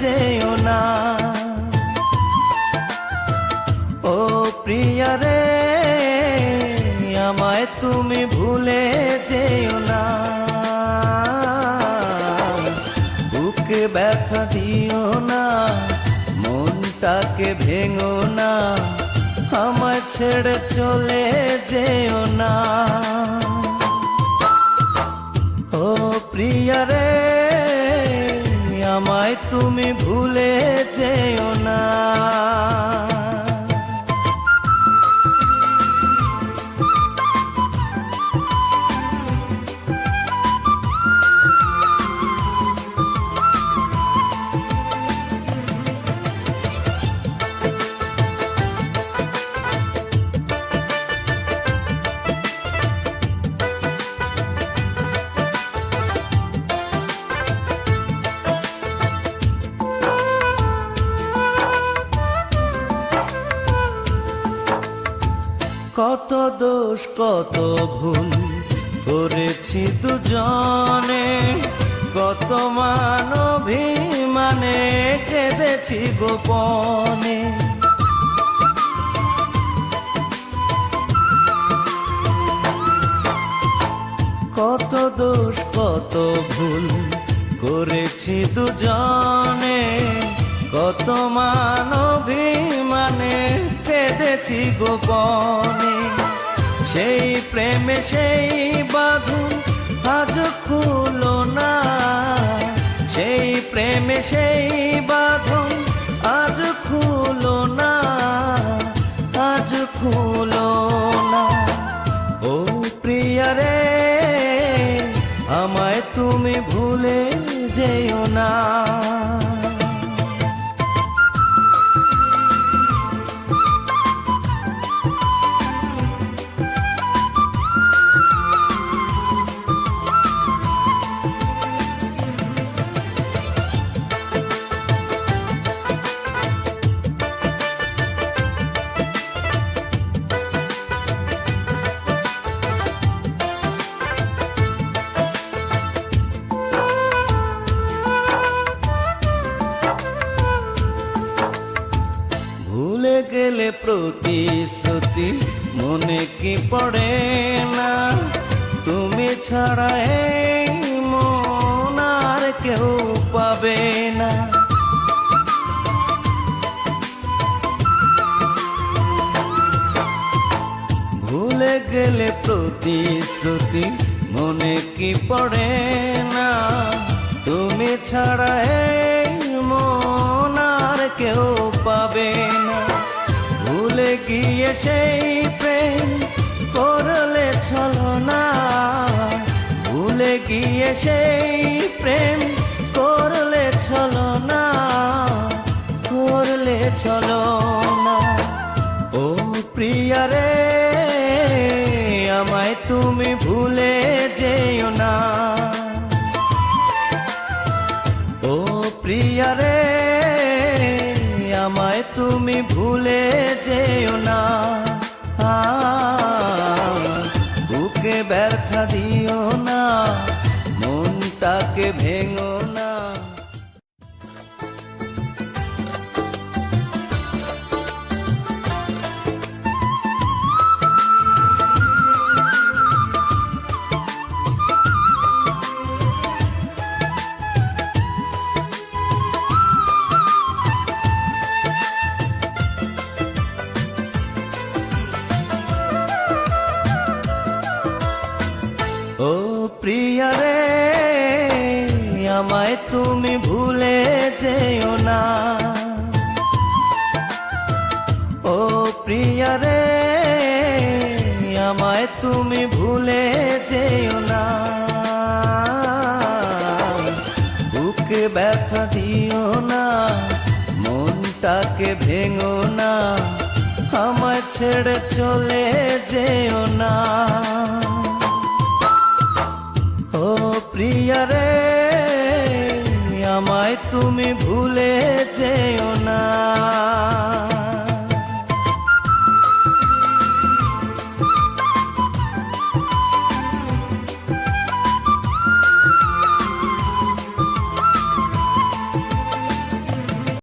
যেও না। ও প্রিয়া রে, আমায় তুমি ভুলে যেও না। বুকে ব্যথা দিও না, মনটাকে ভেঙো না, আমায় ছেড়ে চলে যেও না। ও প্রিয়া রে, আমায় তুমি ভুলে যেও না। কত দোষ কত ভুল করেছি দুজনে, কত মান অভিমানে কেঁদেছি গোপনে। কত দোষ কত ভুল করেছি দুজনে, কত মান অভিমানে কেঁদেছি গোপনে। সেই প্রেমে সেই বাঁধন আজ খুলো না, সেই প্রেমে সেই বাঁধন আজ খুলো না, আজ খুলো না। ও প্রিয়া রে, আমায় তুমি ভুলে যেও না। ভুলে গেলে প্রতিশ্রুতি মনে কি পড়ে না, তুমি ছাড়া এই মন আর কেউ পাবে না। ভুলে গেলে প্রতিশ্রুতি মনে কি পড়ে না, তুমি ছাড়া এই মন আর কেউ পাবে না। ভুলে গিয়ে সেই প্রেম করলে ছলনা, ভুলে গিয়ে সেই প্রেম করলে ছলনা, করলে ছলনা। ও প্রিয়া রে, আমায় তুমি ভুলে যেও না। ও প্রিয়া রে, আমায় তুমি ভুলে যেও না। বুকে ব্যথা দিও না, মনটাকে ভেঙো না। ও প্রিয়া রে, আমায় তুমি ভুলে যেও না। ও প্রিয়া রে, আমায় তুমি ভুলে যেও না। বুকে ব্যথা দিও না, মনটাকে ভেঙো না, আমায় ছেড়ে চলে যেও না। ও প্রিয়া রে, আমায় তুমি ভুলে যেও না।